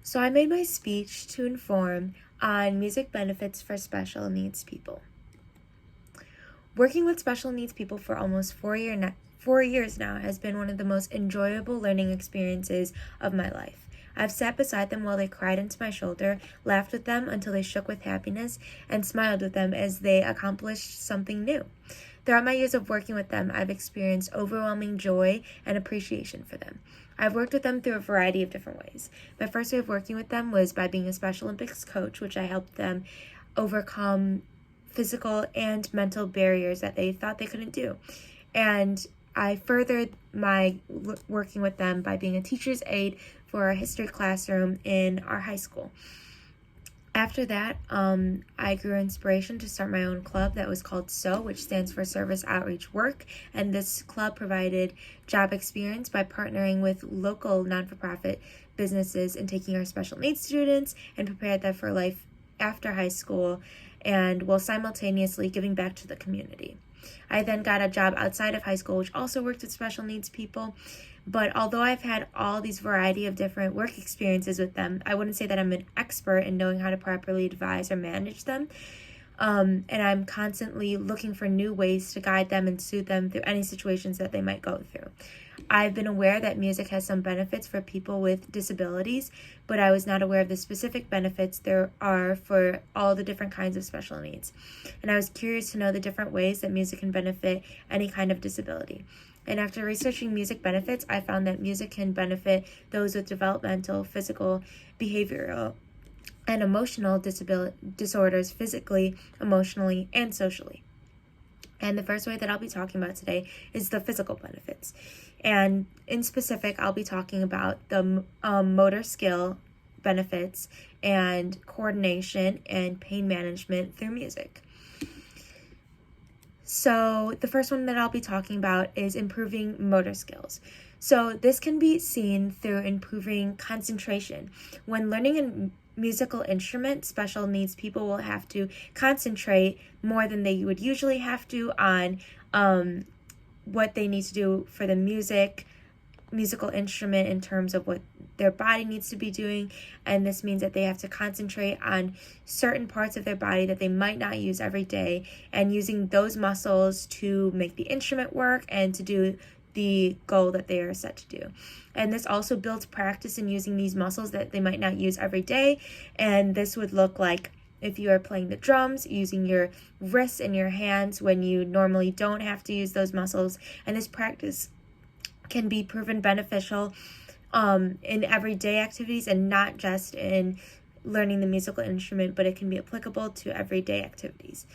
So I made my speech to inform on music benefits for special needs people. Working with special needs people for almost 4 years now has been one of the most enjoyable learning experiences of my life. I've sat beside them while they cried into my shoulder, laughed with them until they shook with happiness, and smiled with them as they accomplished something new. Throughout my years of working with them, I've experienced overwhelming joy and appreciation for them. I've worked with them through a variety of different ways. My first way of working with them was by being a Special Olympics coach, which I helped them overcome physical and mental barriers that they thought they couldn't do. And I furthered my working with them by being a teacher's aide for a history classroom in our high school. After that, I grew inspiration to start my own club that was called SOW, which stands for Service Outreach Work. And this club provided job experience by partnering with local non-for-profit businesses and taking our special needs students and prepared them for life after high school, and while simultaneously giving back to the community. I then got a job outside of high school, which also worked with special needs people. But although I've had all these variety of different work experiences with them, I wouldn't say that I'm an expert in knowing how to properly advise or manage them. And I'm constantly looking for new ways to guide them and soothe them through any situations that they might go through. I've been aware that music has some benefits for people with disabilities, but I was not aware of the specific benefits there are for all the different kinds of special needs. And I was curious to know the different ways that music can benefit any kind of disability. And after researching music benefits, I found that music can benefit those with developmental, physical, behavioral, and emotional disorders physically, emotionally, and socially. And the first way that I'll be talking about today is the physical benefits. And in specific, I'll be talking about the motor skill benefits and coordination and pain management through music. So the first one that I'll be talking about is improving motor skills. So this can be seen through improving concentration. When learning a musical instrument, special needs people will have to concentrate more than they would usually have to on what they need to do for the musical instrument in terms of what their body needs to be doing. And this means that they have to concentrate on certain parts of their body that they might not use every day, and using those muscles to make the instrument work and to do the goal that they are set to do. And this also builds practice in using these muscles that they might not use every day. And this would look like if you are playing the drums, using your wrists and your hands when you normally don't have to use those muscles. And this practice can be proven beneficial in everyday activities and not just in learning the musical instrument, but it can be applicable to everyday activities.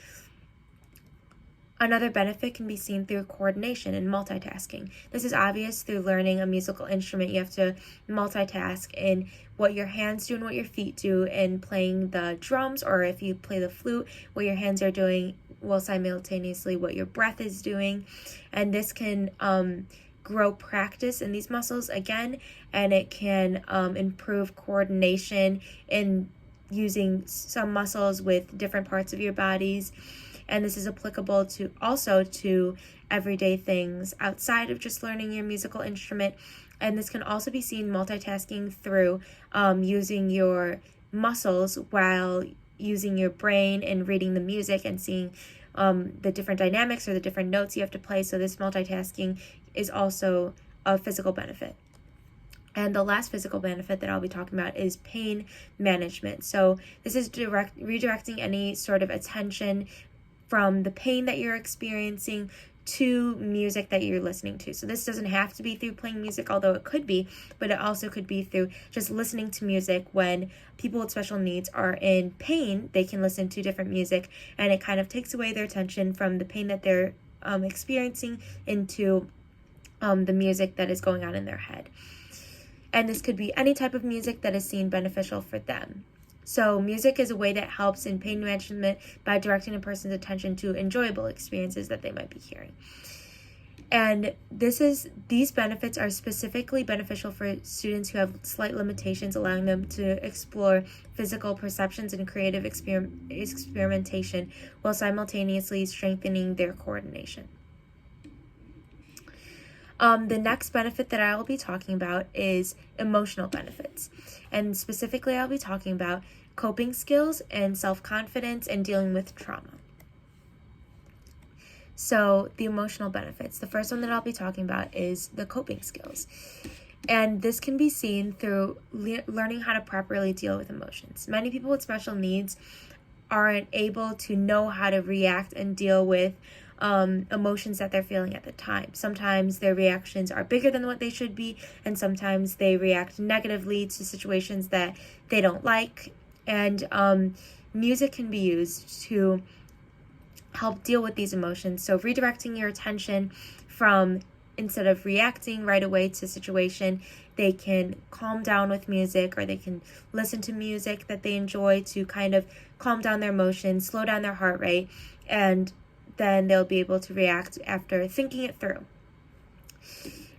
Another benefit can be seen through coordination and multitasking. This is obvious through learning a musical instrument. You have to multitask in what your hands do and what your feet do in playing the drums, or if you play the flute, what your hands are doing while simultaneously what your breath is doing. And this can grow practice in these muscles again, and it can improve coordination in using some muscles with different parts of your bodies. And this is applicable to everyday things outside of just learning your musical instrument. And this can also be seen multitasking through using your muscles while using your brain and reading the music and seeing the different dynamics or the different notes you have to play. So this multitasking is also a physical benefit. And the last physical benefit that I'll be talking about is pain management. So this is redirecting any sort of attention from the pain that you're experiencing to music that you're listening to. So this doesn't have to be through playing music, although it could be, but it also could be through just listening to music. When people with special needs are in pain, they can listen to different music, and it kind of takes away their attention from the pain that they're experiencing into the music that is going on in their head. And this could be any type of music that is seen beneficial for them. So music is a way that helps in pain management by directing a person's attention to enjoyable experiences that they might be hearing. And these benefits are specifically beneficial for students who have slight limitations, allowing them to explore physical perceptions and creative experimentation while simultaneously strengthening their coordination. The next benefit that I will be talking about is emotional benefits. And specifically, I'll be talking about coping skills and self-confidence and dealing with trauma. So the emotional benefits. The first one that I'll be talking about is the coping skills. And this can be seen through learning how to properly deal with emotions. Many people with special needs aren't able to know how to react and deal with emotions that they're feeling at the time. Sometimes their reactions are bigger than what they should be, and sometimes they react negatively to situations that they don't like. And music can be used to help deal with these emotions. So redirecting your attention from, instead of reacting right away to a situation, they can calm down with music, or they can listen to music that they enjoy to kind of calm down their emotions, slow down their heart rate, and then they'll be able to react after thinking it through.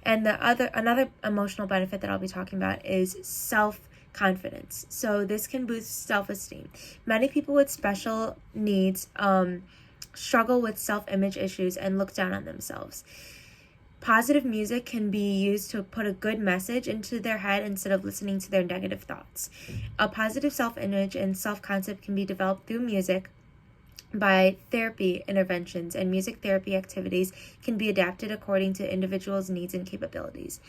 And another emotional benefit that I'll be talking about is self-confidence. So this can boost self-esteem. Many people with special needs struggle with self-image issues and look down on themselves. Positive music can be used to put a good message into their head instead of listening to their negative thoughts. A positive self-image and self-concept can be developed through music by therapy interventions, and music therapy activities can be adapted according to individuals' needs and capabilities.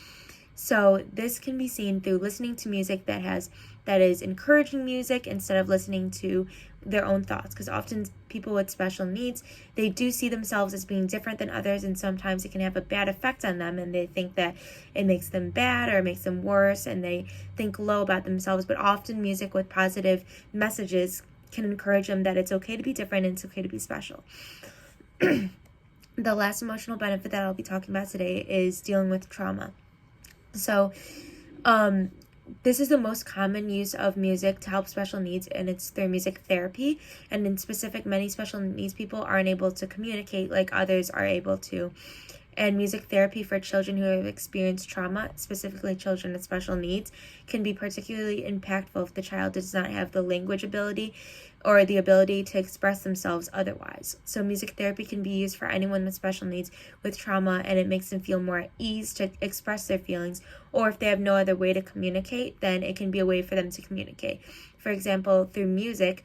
So this can be seen through listening to music that is encouraging music instead of listening to their own thoughts, because often people with special needs, they do see themselves as being different than others, and sometimes it can have a bad effect on them, and they think that it makes them bad or makes them worse, and they think low about themselves. But often music with positive messages can encourage them that it's okay to be different and it's okay to be special. The last emotional benefit that I'll be talking about today is dealing with trauma. So this is the most common use of music to help special needs, and it's through music therapy. And in specific, many special needs people aren't able to communicate like others are able to. And music therapy for children who have experienced trauma, specifically children with special needs, can be particularly impactful if the child does not have the language ability or the ability to express themselves otherwise. So music therapy can be used for anyone with special needs with trauma, and it makes them feel more at ease to express their feelings. Or if they have no other way to communicate, then it can be a way for them to communicate. For example, through music,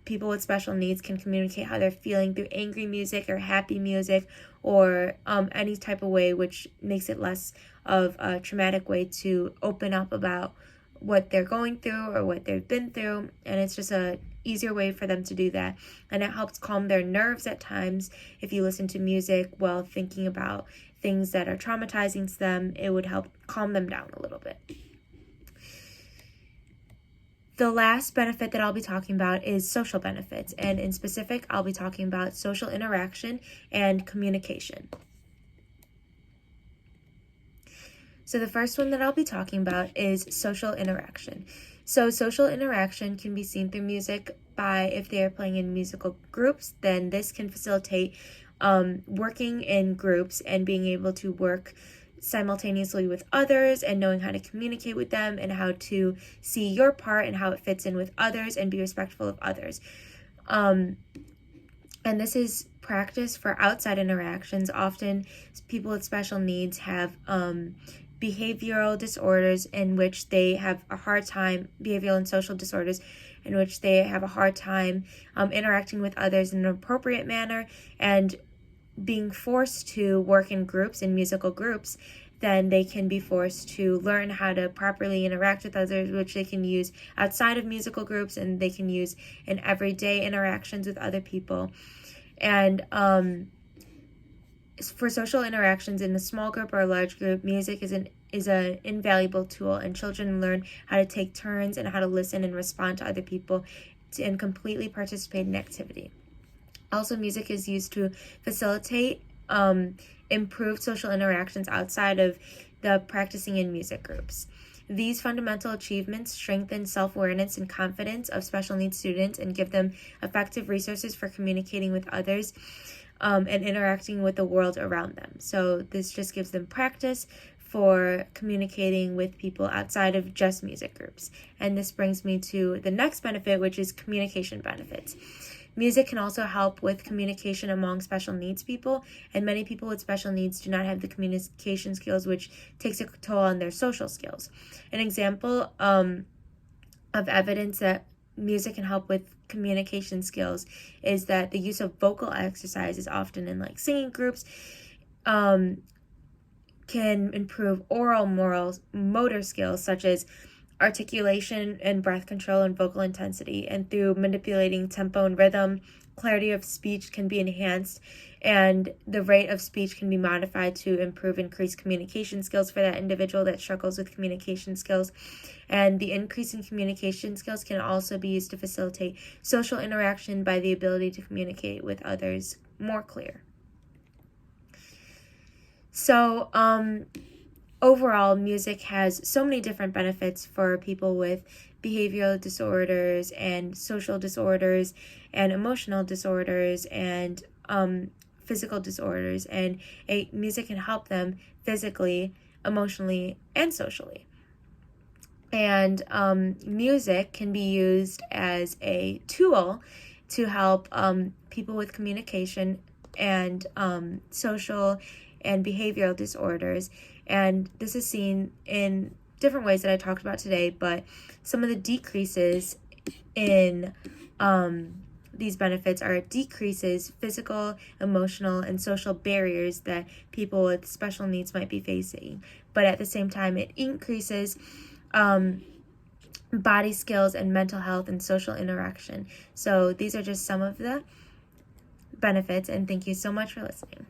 people with special needs can communicate how they're feeling through angry music or happy music, or any type of way, which makes it less of a traumatic way to open up about what they're going through or what they've been through. And it's just a easier way for them to do that. And it helps calm their nerves at times. If you listen to music while thinking about things that are traumatizing to them, it would help calm them down a little bit. The last benefit that I'll be talking about is social benefits, and in specific, I'll be talking about social interaction and communication. So the first one that I'll be talking about is social interaction. So social interaction can be seen through music by, if they are playing in musical groups, then this can facilitate working in groups and being able to work simultaneously with others, and knowing how to communicate with them and how to see your part and how it fits in with others and be respectful of others. And this is practice for outside interactions. Often people with special needs have behavioral disorders in which they have a hard time, behavioral and social disorders in which they have a hard time interacting with others in an appropriate manner, and being forced to work in groups, in musical groups, then they can be forced to learn how to properly interact with others, which they can use outside of musical groups, and they can use in everyday interactions with other people. And for social interactions in a small group or a large group, music is an invaluable tool, and children learn how to take turns and how to listen and respond to other people and completely participate in activity. Also, music is used to facilitate improved social interactions outside of the practicing in music groups. These fundamental achievements strengthen self-awareness and confidence of special needs students and give them effective resources for communicating with others and interacting with the world around them. So this just gives them practice for communicating with people outside of just music groups. And this brings me to the next benefit, which is communication benefits. Music can also help with communication among special needs people, and many people with special needs do not have the communication skills, which takes a toll on their social skills. An example of evidence that music can help with communication skills is that the use of vocal exercises, often in like singing groups, can improve oral motor skills such as articulation and breath control and vocal intensity. And through manipulating tempo and rhythm, clarity of speech can be enhanced, and the rate of speech can be modified to increase communication skills for that individual that struggles with communication skills. And the increase in communication skills can also be used to facilitate social interaction by the ability to communicate with others more clear. So, overall, music has so many different benefits for people with behavioral disorders and social disorders and emotional disorders and physical disorders, and music can help them physically, emotionally, and socially. And music can be used as a tool to help people with communication and social and behavioral disorders. And this is seen in different ways that I talked about today, but some of the decreases in these benefits are it decreases physical, emotional, and social barriers that people with special needs might be facing. But at the same time, it increases body skills and mental health and social interaction. So these are just some of the benefits, and thank you so much for listening.